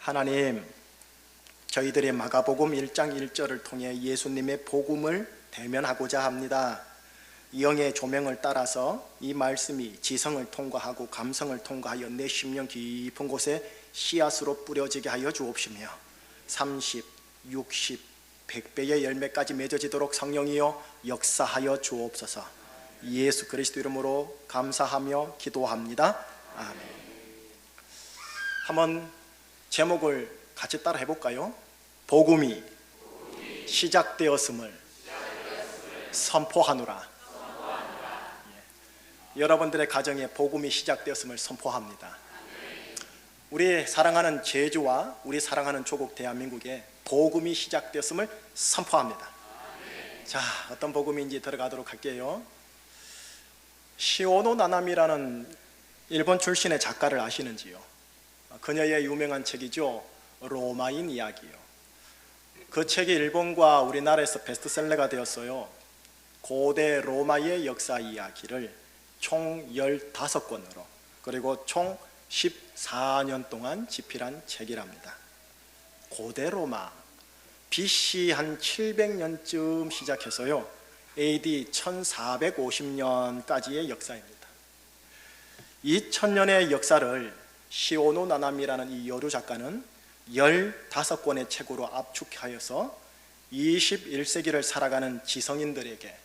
하나님, 저희들의 마가복음 1장 1절을 통해 예수님의 복음을 대면하고자 합니다. 영의 조명을 따라서 이 말씀이 지성을 통과하고 감성을 통과하여 내 심령 깊은 곳에 씨앗으로 뿌려지게 하여 주옵시며 30, 60, 100배의 열매까지 맺어지도록 성령이여 역사하여 주옵소서. 예수 그리스도 이름으로 감사하며 기도합니다. 아멘. 한번 제목을 같이 따라 해볼까요? 복음이 시작되었음을 선포하노라. 여러분들의 가정에 복음이 시작되었음을 선포합니다. 우리 사랑하는 제주와 우리 사랑하는 조국 대한민국에 복음이 시작되었음을 선포합니다. 자, 어떤 복음인지 들어가도록 할게요. 시오노 나나미라는 일본 출신의 작가를 아시는지요? 그녀의 유명한 책이죠. 로마인 이야기요. 그 책이 일본과 우리나라에서 베스트셀러가 되었어요. 고대 로마의 역사 이야기를 총 15권으로 그리고 총 14년 동안 집필한 책이랍니다. 고대 로마 BC 한 700년쯤 시작해서요 AD 1450년까지의 역사입니다. 2000년의 역사를 시오노 나나미라는 이 여류 작가는 15권의 책으로 압축하여서 21세기를 살아가는 지성인들에게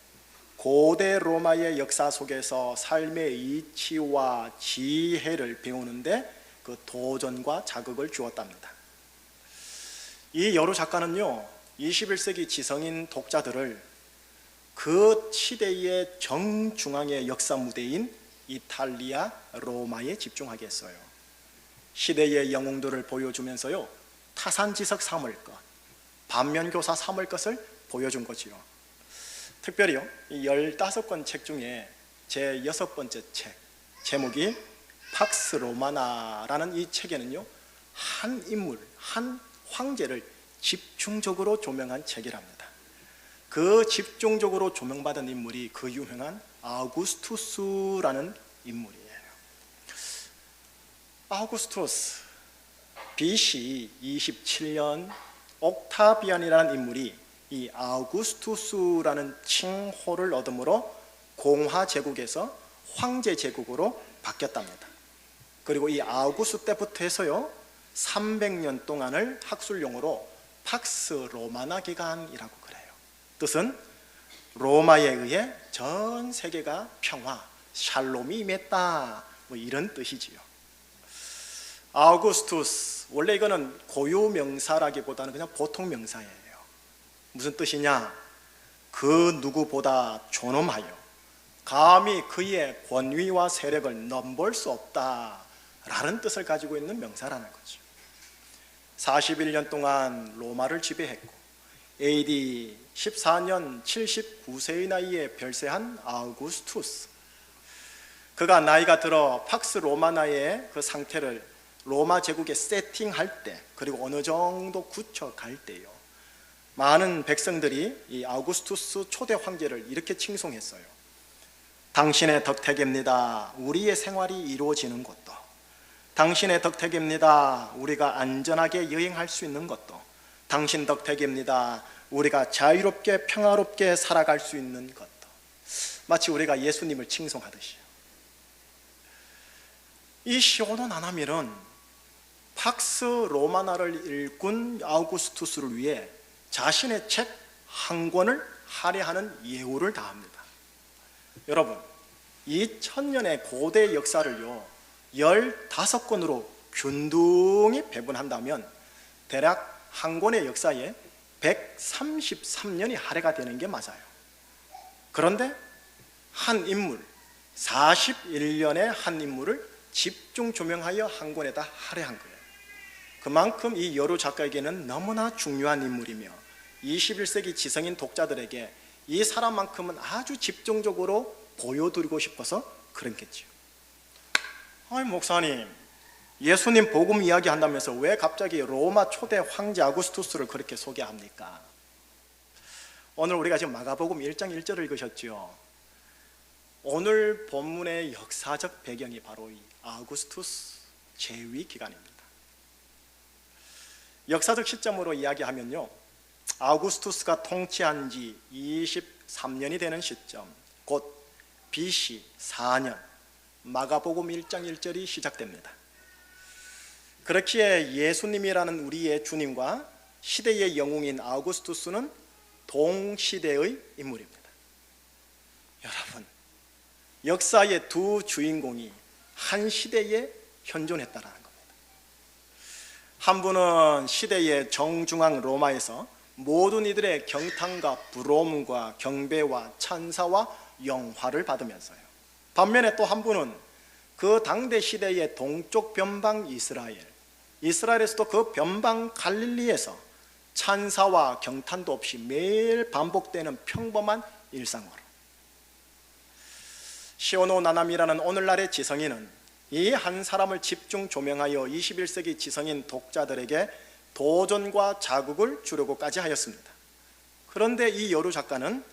고대 로마의 역사 속에서 삶의 이치와 지혜를 배우는데 그 도전과 자극을 주었답니다. 이 여류 작가는요 21세기 지성인 독자들을 그 시대의 정중앙의 역사 무대인 이탈리아 로마에 집중하게 했어요. 시대의 영웅들을 보여주면서요 타산지석 삼을 것, 반면교사 삼을 것을 보여준 거지요. 특별히요 이 15권 책 중에 제 6번째 책 제목이 팍스 로마나라는 이 책에는요 한 인물, 한 황제를 집중적으로 조명한 책이랍니다. 그 집중적으로 조명받은 인물이 그 유명한 아우구스투스라는 인물이에요. 아우구스투스 BC 27년 옥타비안이라는 인물이 이 아우구스투스라는 칭호를 얻음으로 공화 제국에서 황제 제국으로 바뀌었답니다. 그리고 이 아우구스 때부터 해서요 300년 동안을 학술용어로 팍스 로마나 기간이라고 그래요. 뜻은 로마에 의해 전 세계가 평화, 샬롬이 임했다, 뭐 이런 뜻이지요. 아우구스투스, 원래 이거는 고유 명사라기보다는 그냥 보통 명사예요. 무슨 뜻이냐? 그 누구보다 존엄하여 감히 그의 권위와 세력을 넘볼 수 없다 라는 뜻을 가지고 있는 명사라는 거죠. 41년 동안 로마를 지배했고 AD 14년 79세의 나이에 별세한 아우구스투스, 그가 나이가 들어 팍스 로마나의 그 상태를 로마 제국에 세팅할 때 그리고 어느 정도 굳혀갈 때요 많은 백성들이 이 아우구스투스 초대 황제를 이렇게 칭송했어요. 당신의 덕택입니다. 우리의 생활이 이루어지는 것도, 당신의 덕택입니다. 우리가 안전하게 여행할 수 있는 것도, 당신 덕택입니다. 우리가 자유롭게 평화롭게 살아갈 수 있는 것도. 마치 우리가 예수님을 칭송하듯이요. 이 시오노 나나미는 팍스 로마나를 일군 아우구스투스를 위해 자신의 책 한 권을 할애하는 예우를 다합니다. 여러분, 2000년의 고대 역사를요 15권으로 균등히 배분한다면 대략 한 권의 역사에 133년이 할애가 되는 게 맞아요. 그런데 한 인물, 41년의 한 인물을 집중 조명하여 한 권에다 할애한 거예요. 그만큼 이 여류 작가에게는 너무나 중요한 인물이며 21세기 지성인 독자들에게 이 사람만큼은 아주 집중적으로 보여드리고 싶어서 그랬겠지요. 아니 목사님, 예수님 복음 이야기 한다면서 왜 갑자기 로마 초대 황제 아우구스투스를 그렇게 소개합니까? 오늘 우리가 지금 마가복음 1장 1절을 읽으셨죠. 오늘 본문의 역사적 배경이 바로 이 아우구스투스 재위 기간입니다. 역사적 시점으로 이야기하면요, 아우구스투스가 통치한 지 23년이 되는 시점, 곧 BC 4년 마가복음 1장 1절이 시작됩니다. 그렇기에 예수님이라는 우리의 주님과 시대의 영웅인 아우구스투스는 동시대의 인물입니다. 여러분, 역사의 두 주인공이 한 시대에 현존했다는 겁니다. 한 분은 시대의 정중앙 로마에서 모든 이들의 경탄과 부러움과 경배와 찬사와 영화를 받으면서요, 반면에 또 한 분은 그 당대 시대의 동쪽 변방 이스라엘에서도 그 변방 갈릴리에서 찬사와 경탄도 없이 매일 반복되는 평범한 일상으로, 시오노 나나미라는 오늘날의 지성인은 이 한 사람을 집중 조명하여 21세기 지성인 독자들에게 도전과 자극을 주려고까지 하였습니다. 그런데 이 여루 작가는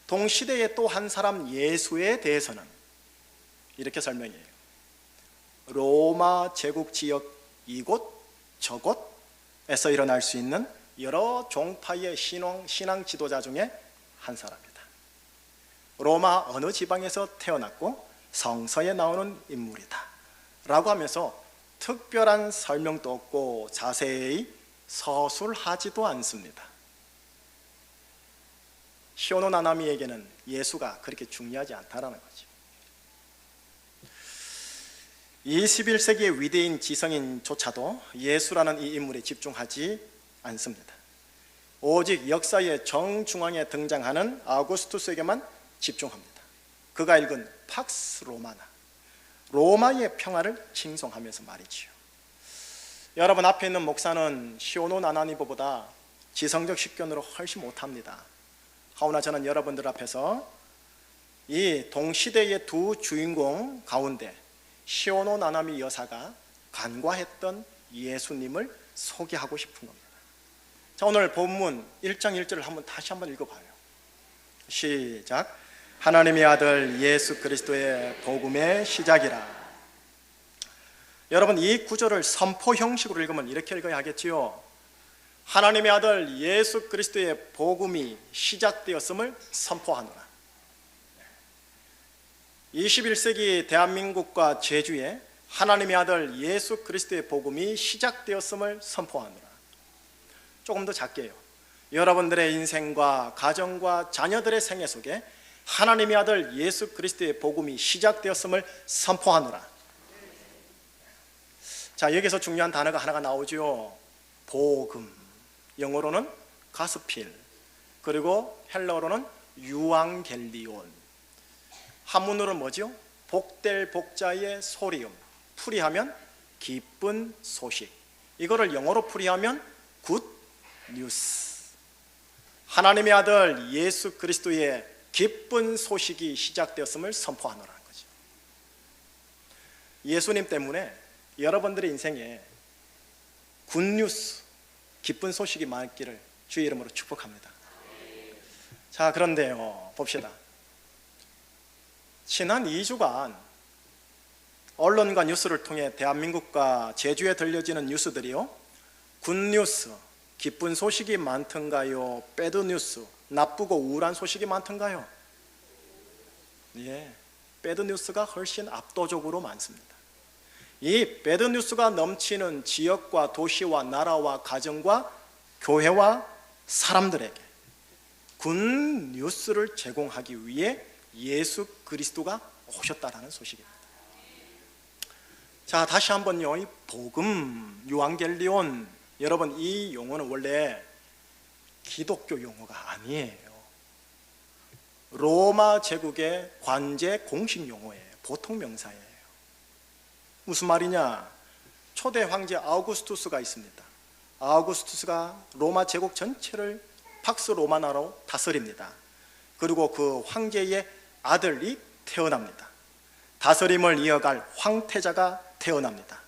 동시대의 또 한 사람 예수에 대해서는 이렇게 설명해요. 로마 제국 지역 이곳 저곳에서 일어날 수 있는 여러 종파의 신앙 지도자 중에 한 사람이다. 로마 어느 지방에서 태어났고 성서에 나오는 인물이다 라고 하면서 특별한 설명도 없고 자세히 서술하지도 않습니다. 시오노 나나미에게는 예수가 그렇게 중요하지 않다라는 거죠. 21세기의 위대인 지성인조차도 예수라는 이 인물에 집중하지 않습니다. 오직 역사의 정중앙에 등장하는 아우구스투스에게만 집중합니다. 그가 읽은 팍스 로마나, 로마의 평화를 칭송하면서 말이지요. 여러분, 앞에 있는 목사는 시오노 나나미보다 지성적 식견으로 훨씬 못합니다. 하오나 저는 여러분들 앞에서 이 동시대의 두 주인공 가운데 시오노 나나미 여사가 간과했던 예수님을 소개하고 싶은 겁니다. 자, 오늘 본문 1장 1절을 다시 한번 읽어봐요. 시작. 하나님의 아들 예수 그리스도의 복음의 시작이라. 여러분, 이 구절을 선포 형식으로 읽으면 이렇게 읽어야 하겠지요. 하나님의 아들 예수 그리스도의 복음이 시작되었음을 선포하노라. 21세기 대한민국과 제주에 하나님의 아들 예수 그리스도의 복음이 시작되었음을 선포하노라. 조금 더 작게요. 여러분들의 인생과 가정과 자녀들의 생애 속에 하나님의 아들 예수 그리스도의 복음이 시작되었음을 선포하노라. 자, 여기서 중요한 단어가 하나가 나오죠. 복음. 영어로는 가스필, 그리고 헬라어로는 유앙겔리온. 한문으로는 뭐죠? 복될 복자의 소리음, 풀이하면 기쁜 소식. 이거를 영어로 풀이하면 굿 뉴스. 하나님의 아들 예수 그리스도의 기쁜 소식이 시작되었음을 선포하노라는 거죠. 예수님 때문에 여러분들의 인생에 굿 뉴스, 기쁜 소식이 많기를 주의 이름으로 축복합니다. 자, 그런데요, 봅시다. 지난 2주간 언론과 뉴스를 통해 대한민국과 제주에 들려지는 뉴스들이요, 굿뉴스, 기쁜 소식이 많던가요? 배드뉴스, 나쁘고 우울한 소식이 많던가요? 예, 배드뉴스가 훨씬 압도적으로 많습니다. 이 배드뉴스가 넘치는 지역과 도시와 나라와 가정과 교회와 사람들에게 굿뉴스를 제공하기 위해 예수 그리스도가 오셨다라는 소식입니다. 자, 다시 한번요, 이 복음, 유앙겔리온, 여러분, 이 용어는 원래 기독교 용어가 아니에요. 로마 제국의 관제 공식 용어예요. 보통 명사예요. 무슨 말이냐? 초대 황제 아우구스투스가 있습니다. 아우구스투스가 로마 제국 전체를 팍스 로마나로 다스립니다. 그리고 그 황제의 아들이 태어납니다. 다스림을 이어갈 황태자가 태어납니다.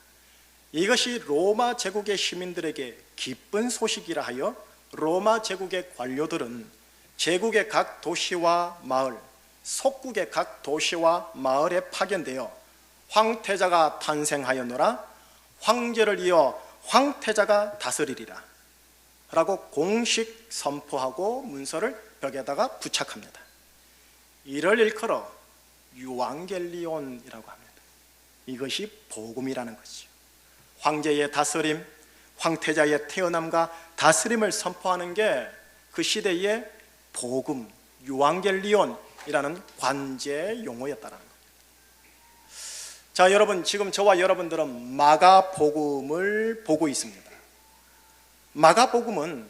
이것이 로마 제국의 시민들에게 기쁜 소식이라 하여 로마 제국의 관료들은 제국의 각 도시와 마을, 속국의 각 도시와 마을에 파견되어 황태자가 탄생하였노라, 황제를 이어 황태자가 다스리리라, 라고 공식 선포하고 문서를 벽에다가 부착합니다. 이를 일컬어 유앙겔리온이라고 합니다. 이것이 복음이라는 것이죠. 황제의 다스림, 황태자의 태어남과 다스림을 선포하는 게 그 시대의 복음, 유앙겔리온이라는 관제 용어였다는 겁니다. 자, 여러분, 지금 저와 여러분들은 마가복음을 보고 있습니다. 마가복음은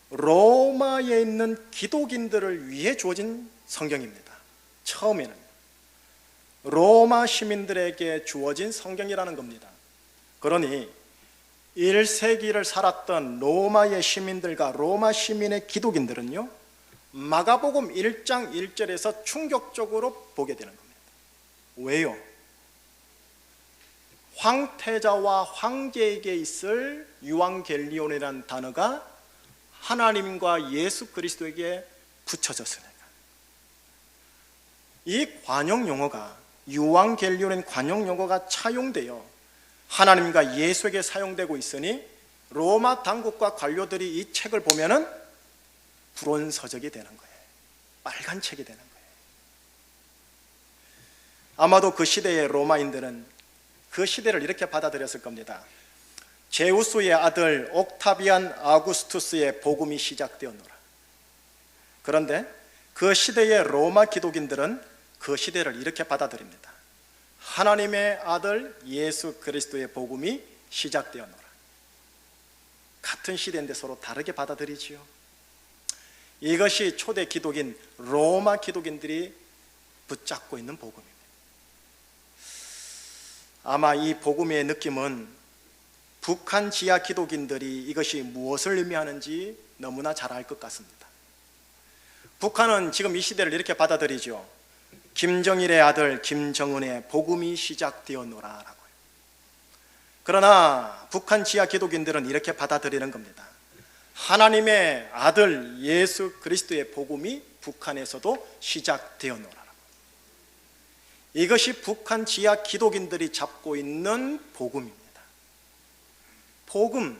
로마에 있는 기독인들을 위해 주어진 성경입니다. 처음에는 로마 시민들에게 주어진 성경이라는 겁니다. 그러니 1세기를 살았던 로마의 시민들과 로마 시민의 기독인들은요, 마가복음 1장 1절에서 충격적으로 보게 되는 겁니다. 왜요? 황태자와 황제에게 있을 유앙겔리온이라는 단어가 하나님과 예수 그리스도에게 붙여졌으니까. 이 관용 용어가, 유앙겔리온인 관용 용어가 차용되어 하나님과 예수에게 사용되고 있으니 로마 당국과 관료들이 이 책을 보면은 불온 서적이 되는 거예요. 빨간 책이 되는 거예요. 아마도 그 시대의 로마인들은 그 시대를 이렇게 받아들였을 겁니다. 제우스의 아들 옥타비안 아구스투스의 복음이 시작되었노라. 그런데 그 시대의 로마 기독인들은 그 시대를 이렇게 받아들입니다. 하나님의 아들 예수 그리스도의 복음이 시작되었노라. 같은 시대인데 서로 다르게 받아들이지요. 이것이 초대 기독인 로마 기독인들이 붙잡고 있는 복음입니다. 아마 이 복음의 느낌은 북한 지하 기독인들이 이것이 무엇을 의미하는지 너무나 잘 알 것 같습니다. 북한은 지금 이 시대를 이렇게 받아들이죠. 김정일의 아들 김정은의 복음이 시작되었노라라고요. 그러나 북한 지하 기독인들은 이렇게 받아들이는 겁니다. 하나님의 아들 예수 그리스도의 복음이 북한에서도 시작되었노라. 이것이 북한 지하 기독인들이 잡고 있는 복음입니다. 복음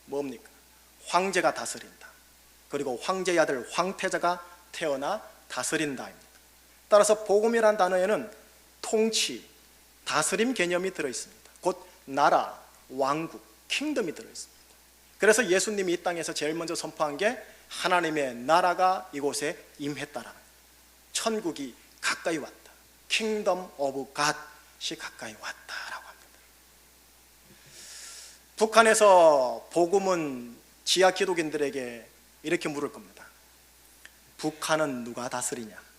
뭡니까? 황제가 다스린다. 그리고 황제의 아들 황태자가 태어나 다스린다입니다. 따라서 복음이란 단어에는 통치, 다스림 개념이 들어있습니다. 곧 나라, 왕국, 킹덤이 들어있습니다. 그래서 예수님이 이 땅에서 제일 먼저 선포한 게 하나님의 나라가 이곳에 임했다라는 거예요. 천국이 가까이 왔다. 킹덤 오브 갓이 가까이 왔다라고 합니다. 북한에서 복음은 지하 기독인들에게 이렇게 물을 겁니다. 북한은 누가 다스리냐?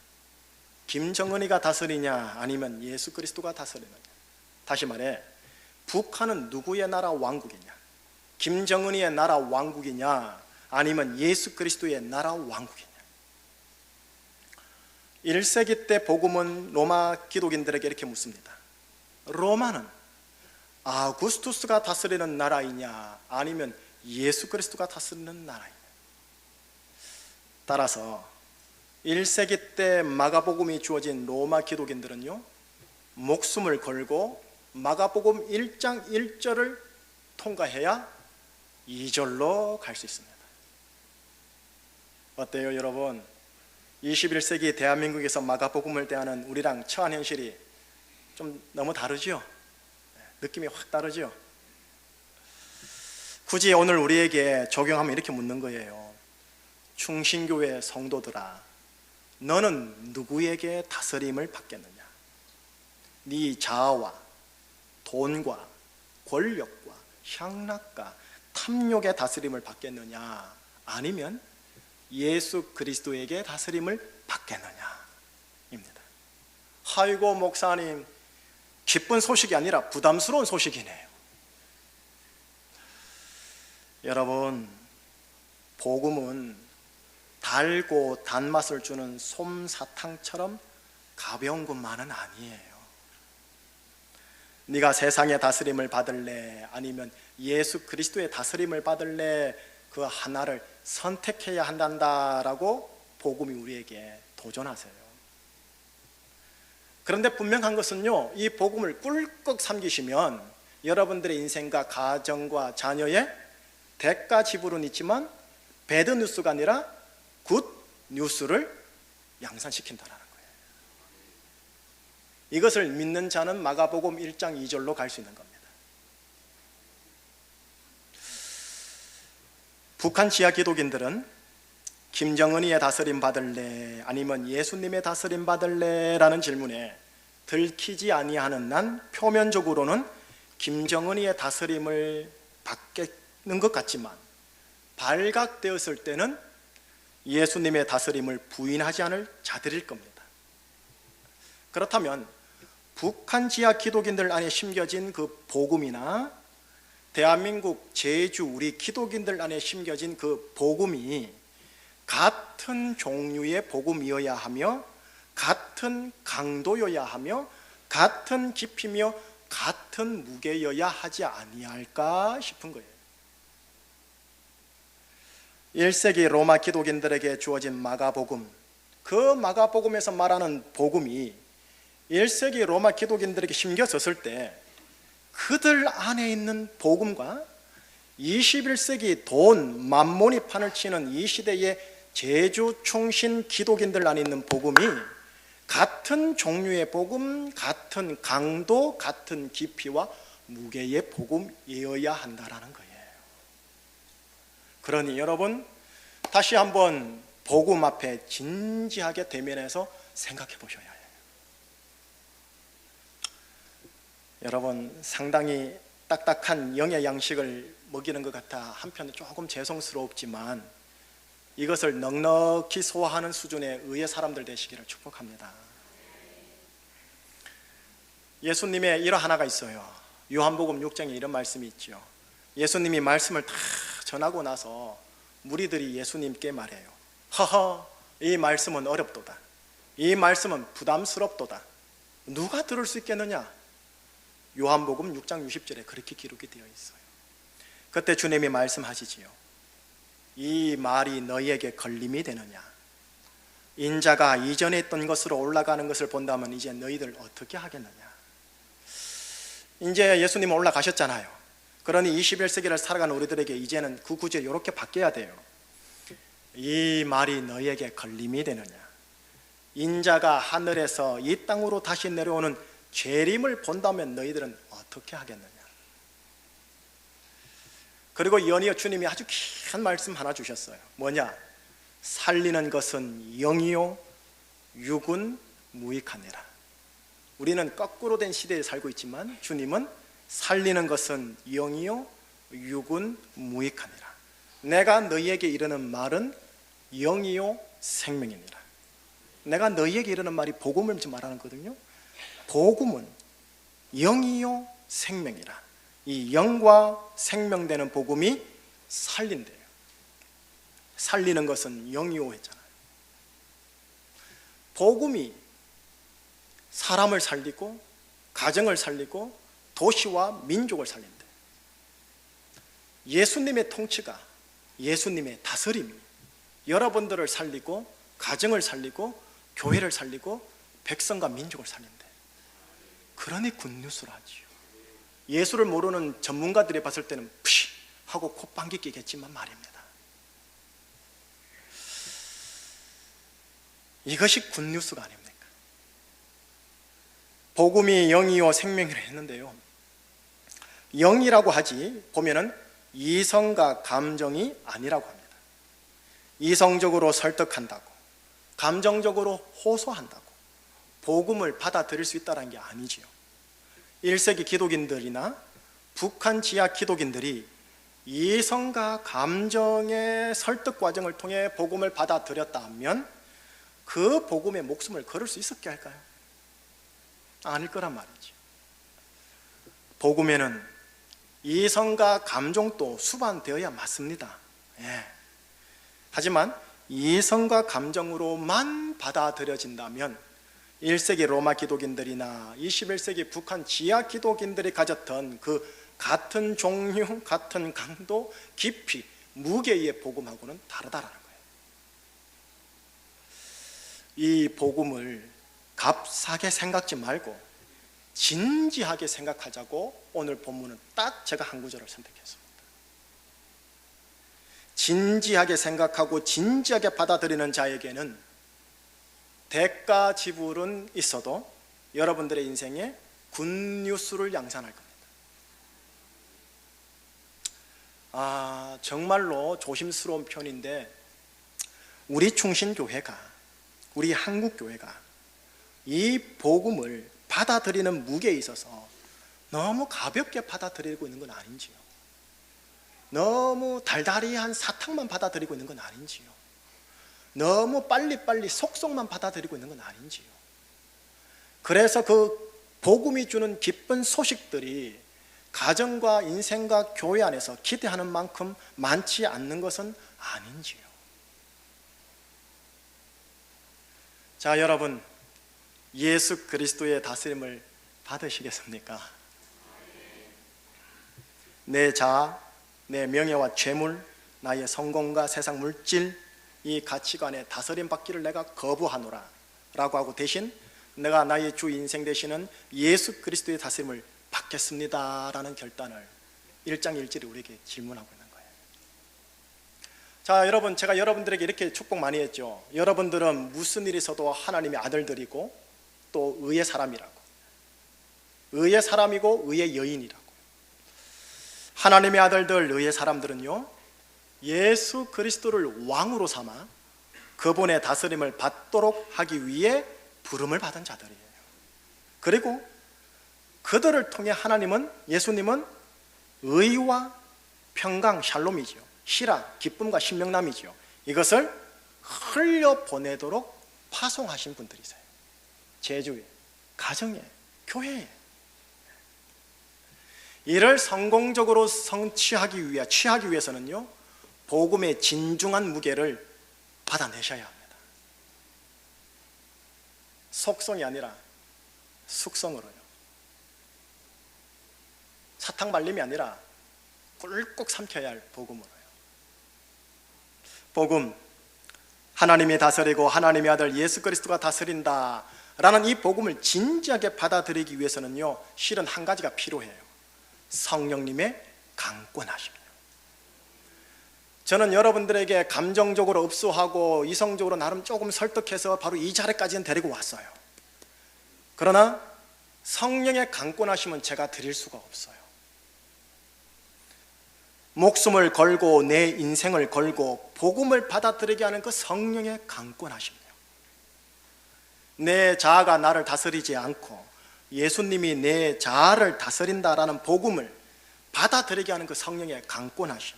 김정은이가 다스리냐 아니면 예수 그리스도가 다스리느냐? 다시 말해, 북한은 누구의 나라 왕국이냐? 김정은이의 나라 왕국이냐 아니면 예수 그리스도의 나라 왕국이냐? 1세기 때 복음은 로마 기독인들에게 이렇게 묻습니다. 로마는 아구스투스가 다스리는 나라이냐 아니면 예수 그리스도가 다스리는 나라이냐? 따라서 1세기 때 마가복음이 주어진 로마 기독인들은요, 목숨을 걸고 마가복음 1장 1절을 통과해야 2절로 갈 수 있습니다. 어때요, 여러분? 21세기 대한민국에서 마가복음을 대하는 우리랑 처한 현실이 좀 너무 다르죠? 느낌이 확 다르죠? 굳이 오늘 우리에게 적용하면 이렇게 묻는 거예요. 충신교회 성도들아, 너는 누구에게 다스림을 받겠느냐? 네 자아와 돈과 권력과 향락과 탐욕의 다스림을 받겠느냐? 아니면 예수 그리스도에게 다스림을 받겠느냐? 입니다. 아이고 목사님, 기쁜 소식이 아니라 부담스러운 소식이네요. 여러분, 복음은 달고 단맛을 주는 솜사탕처럼 가벼운 것만은 아니에요. 네가 세상의 다스림을 받을래? 아니면 예수 그리스도의 다스림을 받을래? 그 하나를 선택해야 한다라고 복음이 우리에게 도전하세요. 그런데 분명한 것은요, 이 복음을 꿀꺽 삼키시면 여러분들의 인생과 가정과 자녀의 대가 지불은 있지만 배드 뉴스가 아니라 굿 뉴스를 양산시킨다는 거예요. 이것을 믿는 자는 마가복음 1장 2절로 갈 수 있는 겁니다. 북한 지하 기독인들은 김정은이의 다스림 받을래 아니면 예수님의 다스림 받을래 라는 질문에 들키지 아니하는 난 표면적으로는 김정은이의 다스림을 받겠는 것 같지만 발각되었을 때는 예수님의 다스림을 부인하지 않을 자들일 겁니다. 그렇다면 북한 지하 기독인들 안에 심겨진 그 복음이나 대한민국 제주 우리 기독인들 안에 심겨진 그 복음이 같은 종류의 복음이어야 하며 같은 강도여야 하며 같은 깊이며 같은 무게여야 하지 아니할까 싶은 거예요. 1세기 로마 기독인들에게 주어진 마가복음, 그 마가복음에서 말하는 복음이 1세기 로마 기독인들에게 심겨졌을 때 그들 안에 있는 복음과 21세기 돈, 만몬이 판을 치는 이 시대의 제주 충신 기독인들 안에 있는 복음이 같은 종류의 복음, 같은 강도, 같은 깊이와 무게의 복음이어야 한다는 거예요. 그러니 여러분 다시 한번 복음 앞에 진지하게 대면해서 생각해 보셔야 해요. 여러분 상당히 딱딱한 영의 양식을 먹이는 것 같아 한편은 조금 죄송스럽지만 이것을 넉넉히 소화하는 수준의 의의 사람들 되시기를 축복합니다. 예수님의 일화 하나가 있어요. 요한복음 6장에 이런 말씀이 있죠. 예수님이 말씀을 다 전하고 나서 무리들이 예수님께 말해요. 허허, 이 말씀은 어렵도다. 이 말씀은 부담스럽도다. 누가 들을 수 있겠느냐? 요한복음 6장 60절에 그렇게 기록이 되어 있어요. 그때 주님이 말씀하시지요. 이 말이 너희에게 걸림이 되느냐? 인자가 이전에 있던 것으로 올라가는 것을 본다면 이제 너희들 어떻게 하겠느냐? 이제 예수님 올라가셨잖아요. 그러니 21세기를 살아가는 우리들에게 이제는 그 구절이 이렇게 바뀌어야 돼요. 이 말이 너희에게 걸림이 되느냐? 인자가 하늘에서 이 땅으로 다시 내려오는 재림을 본다면 너희들은 어떻게 하겠느냐? 그리고 연이어 주님이 아주 귀한 말씀 하나 주셨어요. 뭐냐? 살리는 것은 영이요 육은 무익하니라. 우리는 거꾸로 된 시대에 살고 있지만 주님은 살리는 것은 영이요 육은 무익하니라. 내가 너희에게 이르는 말은 영이요 생명이니라. 내가 너희에게 이르는 말이 복음을 말하는 거거든요. 복음은 영이요 생명이라. 이 영과 생명되는 복음이 살린대요. 살리는 것은 영이요 했잖아요. 복음이 사람을 살리고 가정을 살리고 도시와 민족을 살린대. 예수님의 통치가, 예수님의 다스림이 여러분들을 살리고 가정을 살리고 교회를 살리고 백성과 민족을 살린대. 그러니 굿뉴스를 하지요. 예수를 모르는 전문가들이 봤을 때는 푸시 하고 콧방귀 끼겠지만 말입니다. 이것이 굿뉴스가 아닙니까? 복음이 영이요 생명이라 했는데요, 영이라고 하지 보면은 이성과 감정이 아니라고 합니다. 이성적으로 설득한다고, 감정적으로 호소한다고 복음을 받아들일 수 있다는 게 아니지요. 1세기 기독인들이나 북한 지하 기독인들이 이성과 감정의 설득 과정을 통해 복음을 받아들였다면 그 복음에 목숨을 걸을 수 있었게 할까요? 아닐 거란 말이죠. 복음에는 이성과 감정도 수반되어야 맞습니다. 예. 하지만 이성과 감정으로만 받아들여진다면 1세기 로마 기독인들이나 21세기 북한 지하 기독인들이 가졌던 그 같은 종류, 같은 강도, 깊이, 무게의 복음하고는 다르다라는 거예요. 이 복음을 값싸게 생각지 말고 진지하게 생각하자고 오늘 본문은 딱 제가 한 구절을 선택했습니다. 진지하게 생각하고 진지하게 받아들이는 자에게는 대가 지불은 있어도 여러분들의 인생에 굿뉴스를 양산할 겁니다. 정말로 조심스러운 편인데 우리 충신교회가, 우리 한국교회가 이 복음을 받아들이는 무게에 있어서 너무 가볍게 받아들이고 있는 건 아닌지요? 너무 달달이한 사탕만 받아들이고 있는 건 아닌지요? 너무 빨리빨리 속속만 받아들이고 있는 건 아닌지요? 그래서 그 복음이 주는 기쁜 소식들이 가정과 인생과 교회 안에서 기대하는 만큼 많지 않는 것은 아닌지요? 자, 여러분, 예수 그리스도의 다스림을 받으시겠습니까? 내 자아, 내 명예와 재물, 나의 성공과 세상 물질, 이 가치관에 다스림 받기를 내가 거부하노라 라고 하고 대신 내가 나의 주 인생 되시는 예수 그리스도의 다스림을 받겠습니다 라는 결단을 1장 1절에 우리에게 질문하고 있는 거예요. 자, 여러분, 제가 여러분들에게 이렇게 축복 많이 했죠. 여러분들은 무슨 일이 있어도 하나님의 아들들이고 또 의의 사람이라고, 의의 사람이고 의의 여인이라고. 하나님의 아들들, 의의 사람들은요, 예수 그리스도를 왕으로 삼아 그분의 다스림을 받도록 하기 위해 부름을 받은 자들이에요. 그리고 그들을 통해 하나님은, 예수님은 의와 평강, 샬롬이죠. 희라, 기쁨과 신명남이죠. 이것을 흘려보내도록 파송하신 분들이세요. 제주에, 가정에, 교회에. 이를 성공적으로 취하기 위해서는요, 복음의 진중한 무게를 받아내셔야 합니다. 속성이 아니라 숙성으로요. 사탕 발림이 아니라 꿀꺽 삼켜야 할 복음으로요. 복음, 하나님이 다스리고 하나님의 아들 예수 그리스도가 다스린다 라는 이 복음을 진지하게 받아들이기 위해서는요, 실은 한 가지가 필요해요. 성령님의 강권하십니다. 저는 여러분들에게 감정적으로 읍소하고 이성적으로 나름 조금 설득해서 바로 이 자리까지는 데리고 왔어요. 그러나 성령의 강권하심은 제가 드릴 수가 없어요. 목숨을 걸고 내 인생을 걸고 복음을 받아들이게 하는 그 성령의 강권하심이요, 내 자아가 나를 다스리지 않고 예수님이 내 자아를 다스린다라는 복음을 받아들이게 하는 그 성령의 강권하심,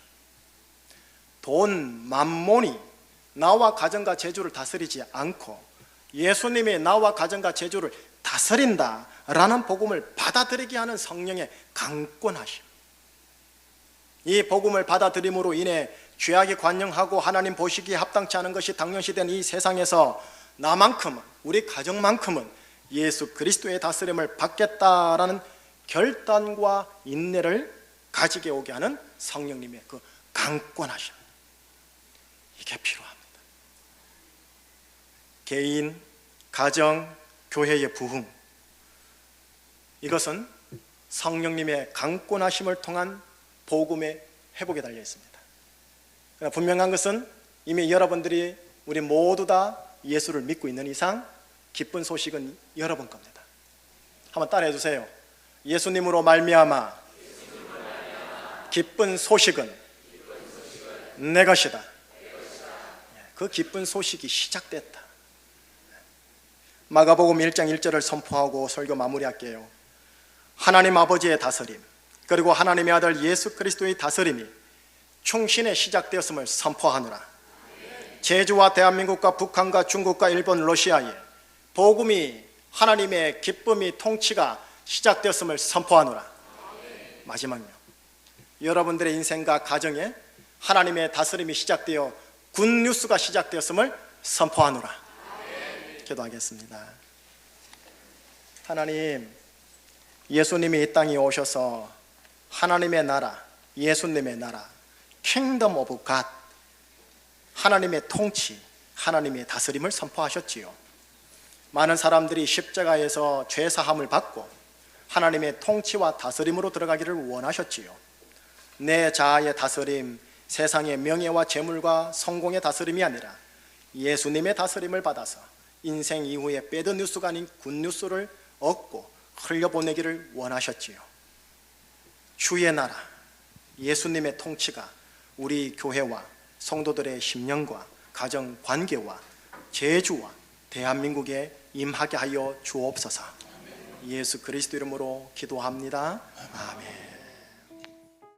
돈, 만몬이 나와 가정과 재주를 다스리지 않고 예수님이 나와 가정과 재주를 다스린다라는 복음을 받아들이게 하는 성령의 강권하심, 이 복음을 받아들임으로 인해 죄악이 관영하고 하나님 보시기에 합당치 않은 것이 당연시된 이 세상에서 나만큼은, 우리 가정만큼은 예수 그리스도의 다스림을 받겠다라는 결단과 인내를 가지게 오게 하는 성령님의 그 강권하심, 이게 필요합니다. 개인, 가정, 교회의 부흥, 이것은 성령님의 강권하심을 통한 복음의 회복에 달려 있습니다. 그러나 분명한 것은 이미 여러분들이, 우리 모두 다 예수를 믿고 있는 이상 기쁜 소식은 여러분 겁니다. 한번 따라해 주세요. 예수님으로 말미암아 기쁜 소식은 내 것이다. 그 기쁜 소식이 시작됐다. 마가복음 1장 1절을 선포하고 설교 마무리할게요. 하나님 아버지의 다스림, 그리고 하나님의 아들 예수 그리스도의 다스림이 충신에 시작되었음을 선포하노라. 제주와 대한민국과 북한과 중국과 일본, 러시아에 복음이, 하나님의 기쁨이, 통치가 시작되었음을 선포하노라. 마지막요, 여러분들의 인생과 가정에 하나님의 다스림이 시작되어 굿뉴스가 시작되었음을 선포하노라. 기도하겠습니다. 하나님, 예수님이 이 땅에 오셔서 하나님의 나라, 예수님의 나라, 킹덤 오브 갓, 하나님의 통치, 하나님의 다스림을 선포하셨지요. 많은 사람들이 십자가에서 죄사함을 받고 하나님의 통치와 다스림으로 들어가기를 원하셨지요. 내 자아의 다스림, 세상의 명예와 재물과 성공의 다스림이 아니라 예수님의 다스림을 받아서 인생 이후에 배드 뉴스가 아닌 굿뉴스를 얻고 흘려보내기를 원하셨지요. 주의 나라, 예수님의 통치가 우리 교회와 성도들의 심령과 가정 관계와 제주와 대한민국에 임하게 하여 주옵소서. 예수 그리스도 이름으로 기도합니다. 아멘.